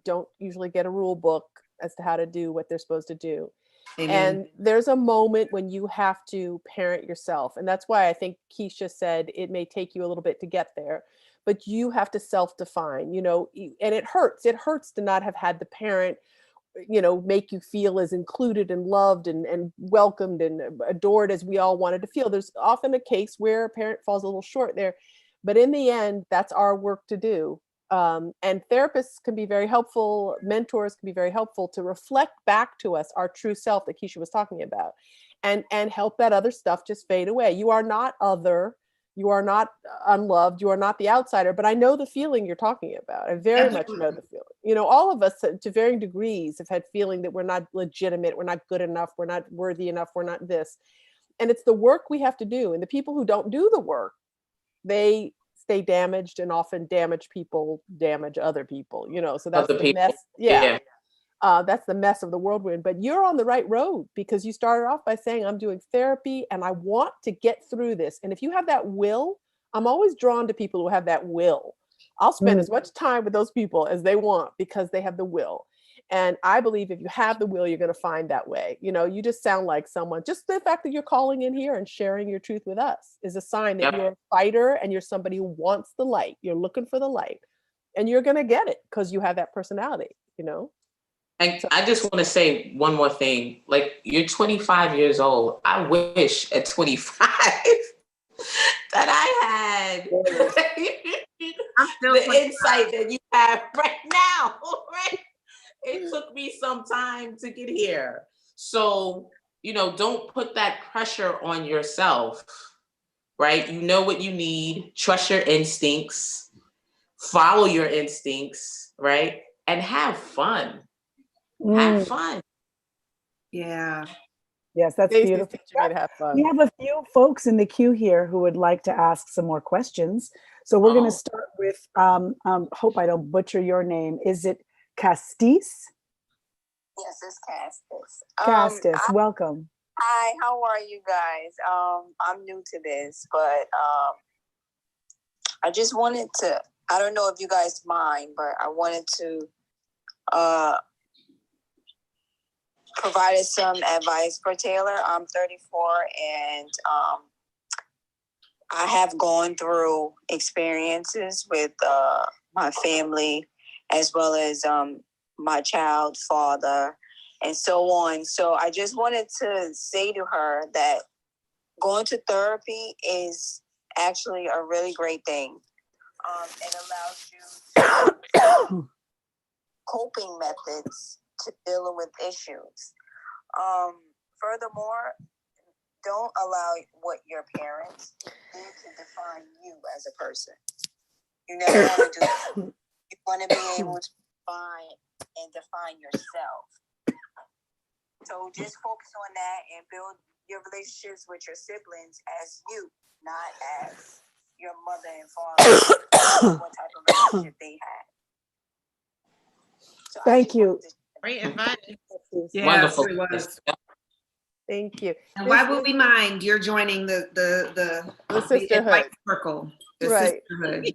Speaker 3: don't usually get a rule book as to how to do what they're supposed to do.
Speaker 2: Amen.
Speaker 3: And there's a moment when you have to parent yourself. And that's why I think Keisha said it may take you a little bit to get there, but you have to self-define, and it hurts. It hurts to not have had the parent, make you feel as included and loved and welcomed and adored as we all wanted to feel. There's often a case where a parent falls a little short there, but in the end, that's our work to do. And therapists can be very helpful. Mentors can be very helpful to reflect back to us our true self that Keisha was talking about, and help that other stuff just fade away. You are not other. You are not unloved. You are not the outsider. But I know the feeling you're talking about. I very much know the feeling. All of us to varying degrees have had feeling that we're not legitimate. We're not good enough. We're not worthy enough. We're not this. And it's the work we have to do. And the people who don't do the work, they stay damaged, and often damaged people damage other people, so that's the mess. That's the mess of the world we're in. But you're on the right road, because you started off by saying, I'm doing therapy and I want to get through this. And if you have that will, I'm always drawn to people who have that will. I'll spend as much time with those people as they want, because they have the will. And I believe if you have the will, you're going to find that way. You just sound like someone. Just the fact that you're calling in here and sharing your truth with us is a sign that you're a fighter and you're somebody who wants the light. You're looking for the light, and you're going to get it because you have that personality,
Speaker 5: And I just want to say one more thing. You're 25 years old. I wish at 25 that I had the insight that you have right now, right? It took me some time to get here. So, don't put that pressure on yourself, right? You know what you need. Trust your instincts. Follow your instincts, right? And have fun. Have fun.
Speaker 2: Yeah.
Speaker 1: Yes, that's beautiful.
Speaker 3: Have fun.
Speaker 1: We have a few folks in the queue here who would like to ask some more questions. So we're going to start with, hope I don't butcher your name. Is it Castis?
Speaker 6: Yes, it's Castis.
Speaker 1: Castis, welcome.
Speaker 6: Hi, how are you guys? I'm new to this, but I just wanted to, I don't know if you guys mind, but I wanted to provide some advice for Taylor. I'm 34 and I have gone through experiences with my family, as well as my child's father, and so on. So I just wanted to say to her that
Speaker 7: going to therapy is actually a really great thing. It allows you coping methods to dealing with issues. Furthermore, don't allow what your parents do to define you as a person. You never want to do that. You want to be able to define yourself. So just focus on that and build your relationships with your siblings as you, not as your mother and father, what type of relationship they had. So
Speaker 1: Thank you.
Speaker 4: Great advice.
Speaker 2: Yeah,
Speaker 5: Wonderful.
Speaker 2: it was.
Speaker 3: Thank you.
Speaker 2: And why would we mind? You're joining the
Speaker 3: sisterhood.
Speaker 2: advice circle, the
Speaker 3: Right.
Speaker 2: sisterhood.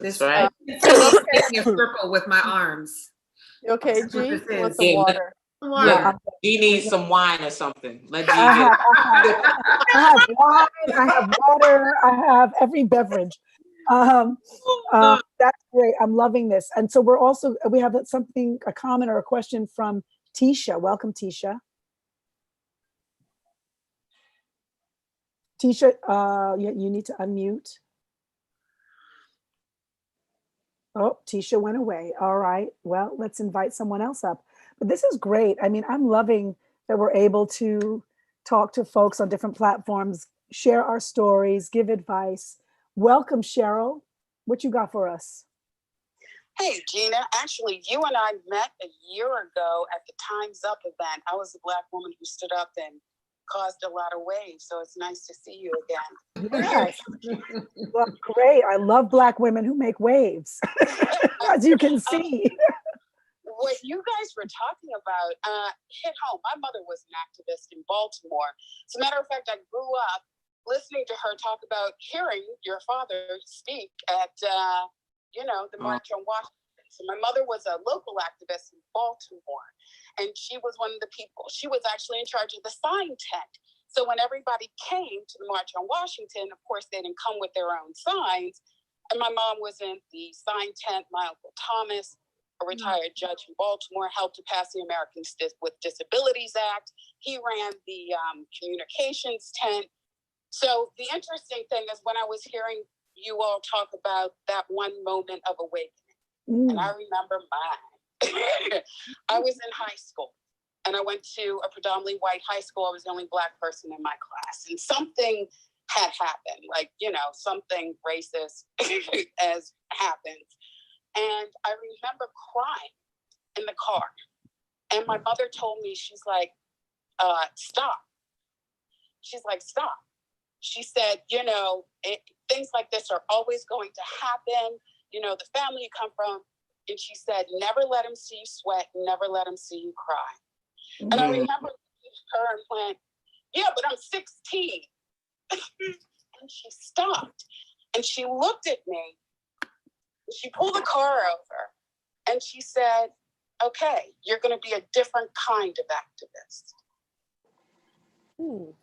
Speaker 5: That's right.
Speaker 2: Making a circle with my arms.
Speaker 3: Okay,
Speaker 2: That's what
Speaker 3: G,
Speaker 2: this
Speaker 3: you want
Speaker 2: is.
Speaker 3: some
Speaker 5: Yeah,
Speaker 3: water?
Speaker 5: Look, G needs some wine or something. Let G
Speaker 1: I
Speaker 5: get
Speaker 1: have wine, I have water, I have every beverage. That's great. I'm loving this. And so we have something, a comment or a question from Tisha. Welcome, Tisha. Tisha, you need to unmute. Oh, Tisha went away. All right. Well, let's invite someone else up. But this is great. I mean, I'm loving that we're able to talk to folks on different platforms, share our stories, give advice. Welcome, Cheryl. What you got for us?
Speaker 8: Hey, Gina. Actually, you and I met a year ago at the Time's Up event. I was a Black woman who stood up and caused a lot of waves. So it's nice to see you again.
Speaker 1: Yes. Well, great. I love Black women who make waves, as you can see.
Speaker 8: What you guys were talking about hit home. My mother was an activist in Baltimore. As a matter of fact, I grew up listening to her talk about hearing your father speak at, the March on Washington. So my mother was a local activist in Baltimore, and she was one of the people. She was actually in charge of the sign tent. So when everybody came to the March on Washington, of course, they didn't come with their own signs. And my mom was in the sign tent. My Uncle Thomas, a retired judge in Baltimore, helped to pass the Americans with Disabilities Act. He ran the communications tent. So the interesting thing is when I was hearing you all talk about that one moment of awakening, and I remember mine. I was in high school, and I went to a predominantly white high school. I was the only Black person in my class, and something had happened, something racist as happens. And I remember crying in the car, and my mother told me, she's like, stop. She's like, stop. She said, things like this are always going to happen. The family you come from. And she said, never let him see you sweat. Never let him see you cry. And I remember her and went, yeah, but I'm 16. And she stopped and she looked at me. And she pulled the car over and she said, okay, you're going to be a different kind of activist. And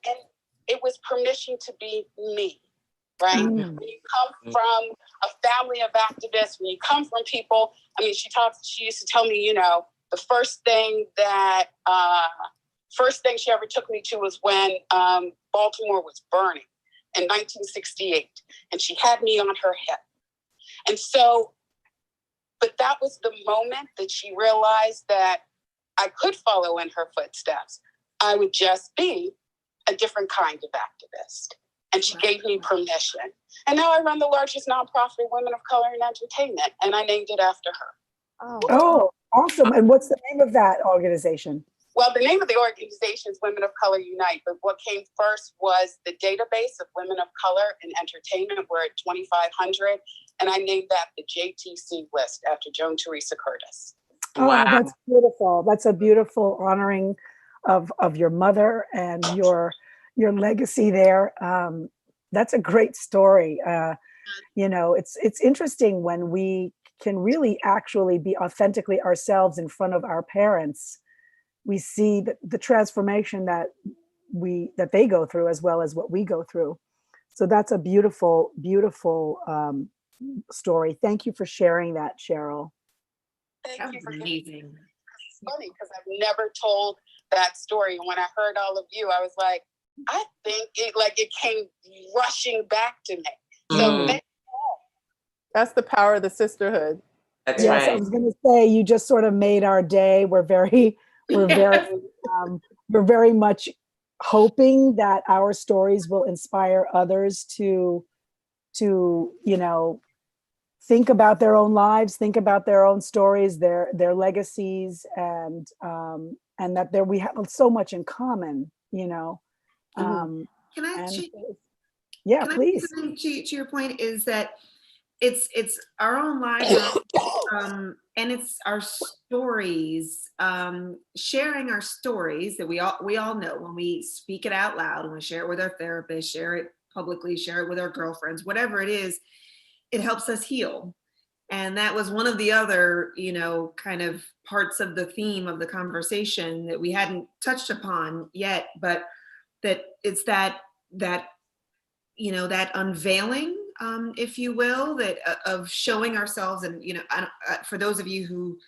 Speaker 8: it was permission to be me. Right? When you come from a family of activists, when you come from people, she used to tell me, the first thing she ever took me to was when Baltimore was burning in 1968. And she had me on her hip. And so, but that was the moment that she realized that I could follow in her footsteps. I would just be a different kind of activist. And she gave me permission. And now I run the largest nonprofit Women of Color in Entertainment, and I named it after her.
Speaker 1: Oh, awesome. And what's the name of that organization?
Speaker 8: Well, the name of the organization is Women of Color Unite, but what came first was the database of women of color in entertainment. We're at 2,500, and I named that the JTC list after Joan Teresa Curtis.
Speaker 1: Oh, wow. That's beautiful. That's a beautiful honoring of your mother and your legacy there. That's a great story. It's interesting when we can really actually be authentically ourselves in front of our parents. We see the transformation that they go through as well as what we go through. So that's a beautiful, beautiful story. Thank you for sharing that, Cheryl.
Speaker 8: Thank you for amazing. It's funny because I've never told that story. And when I heard all of you, I was like, I think it came rushing back to me. So thank you all.
Speaker 3: That's the power of the sisterhood.
Speaker 5: That's
Speaker 1: Yes, I
Speaker 5: right.
Speaker 1: was going to say, you just sort of made our day. We're very much hoping that our stories will inspire others to think about their own lives, think about their own stories, their legacies, and that we have so much in common.
Speaker 2: Can I
Speaker 1: And
Speaker 2: say
Speaker 1: yeah,
Speaker 2: can I say
Speaker 1: please.
Speaker 2: something to your point is that it's our own lives, and it's our stories, sharing our stories that we all know when we speak it out loud, when we share it with our therapist, share it publicly, share it with our girlfriends, whatever it is, it helps us heal. And that was one of the other, kind of parts of the theme of the conversation that we hadn't touched upon yet, but that it's that unveiling, if you will, that of showing ourselves. And for those of you who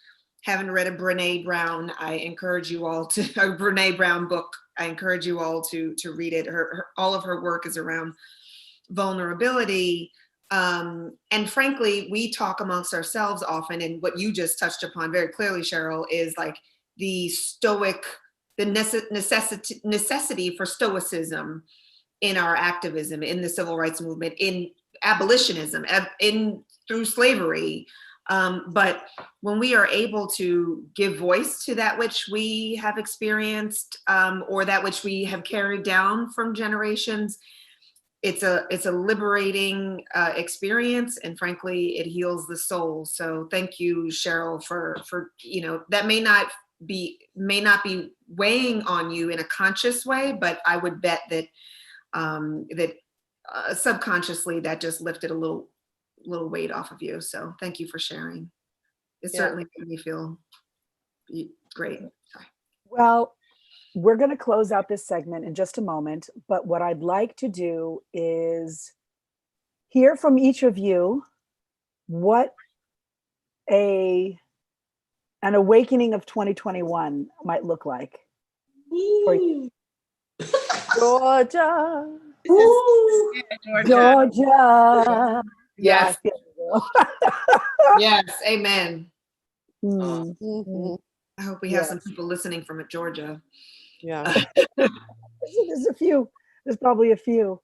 Speaker 2: haven't read a Brene Brown, I encourage you all to a Brene Brown book. I encourage you all to read it. All of her work is around vulnerability. And frankly, we talk amongst ourselves often, and what you just touched upon very clearly, Cheryl, is like the necessity for stoicism in our activism, in the civil rights movement, in abolitionism, through slavery. But when we are able to give voice to that which we have experienced, or that which we have carried down from generations, it's a liberating experience, and frankly, it heals the soul. So thank you, Cheryl, for that may not be weighing on you in a conscious way, but I would bet that subconsciously that just lifted a little weight off of you. So thank you for sharing. It certainly made me feel great. Sorry.
Speaker 1: Well, we're going to close out this segment in just a moment, but what I'd like to do is hear from each of you what an awakening of 2021 might look like for you.
Speaker 3: Georgia.
Speaker 1: Georgia.
Speaker 2: Yes. Yes. Amen.
Speaker 3: Mm-hmm.
Speaker 2: I hope we have some people listening from Georgia.
Speaker 3: Yeah.
Speaker 1: There's a few. There's probably a few.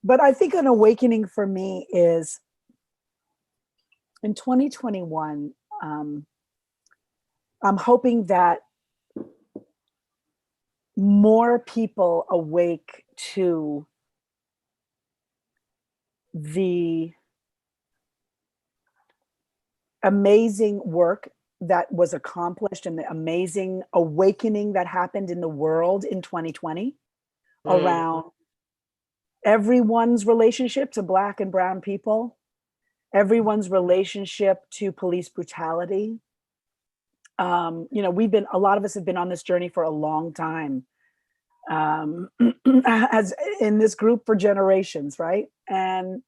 Speaker 1: But I think an awakening for me is in 2021, I'm hoping that more people awake to the amazing work that was accomplished and the amazing awakening that happened in the world in 2020 around everyone's relationship to Black and Brown people, everyone's relationship to police brutality. A lot of us have been on this journey for a long time, as in this group for generations, right? And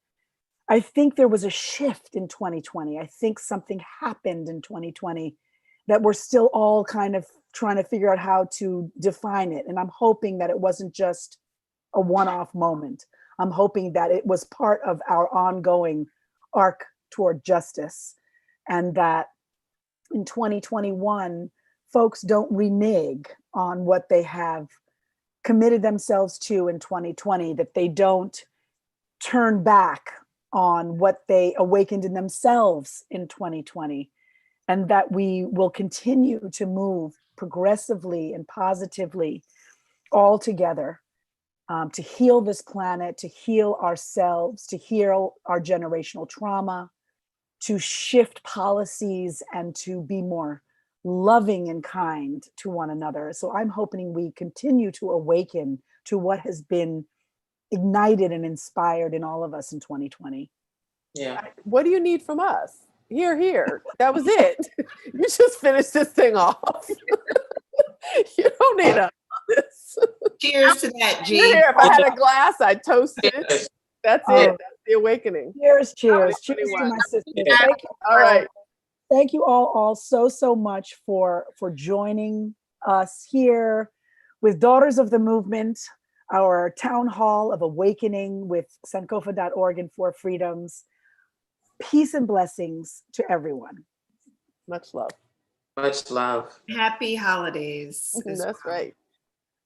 Speaker 1: I think there was a shift in 2020. I think something happened in 2020 that we're still all kind of trying to figure out how to define it. And I'm hoping that it wasn't just a one-off moment. I'm hoping that it was part of our ongoing arc toward justice, and that in 2021, folks don't renege on what they have committed themselves to in 2020, that they don't turn back on what they awakened in themselves in 2020, and that we will continue to move progressively and positively all together to heal this planet, to heal ourselves, to heal our generational trauma, to shift policies, and to be more loving and kind to one another. So I'm hoping we continue to awaken to what has been ignited and inspired in all of us in 2020.
Speaker 5: Yeah.
Speaker 3: What do you need from us? Here. That was it. You just finished this thing off. You don't need us on this.
Speaker 2: Cheers to that, G.
Speaker 3: Here, if I had a glass, I'd toast it. That's it. That's the awakening.
Speaker 1: Cheers to my sisters. Thank you.
Speaker 3: All right.
Speaker 1: Thank you all so much for joining us here with Daughters of the Movement. our town hall of awakening with sankofa.org and For Freedoms. Peace and blessings to everyone.
Speaker 3: Much love.
Speaker 5: Much love.
Speaker 2: Happy holidays. as
Speaker 3: That's
Speaker 2: well.
Speaker 3: right.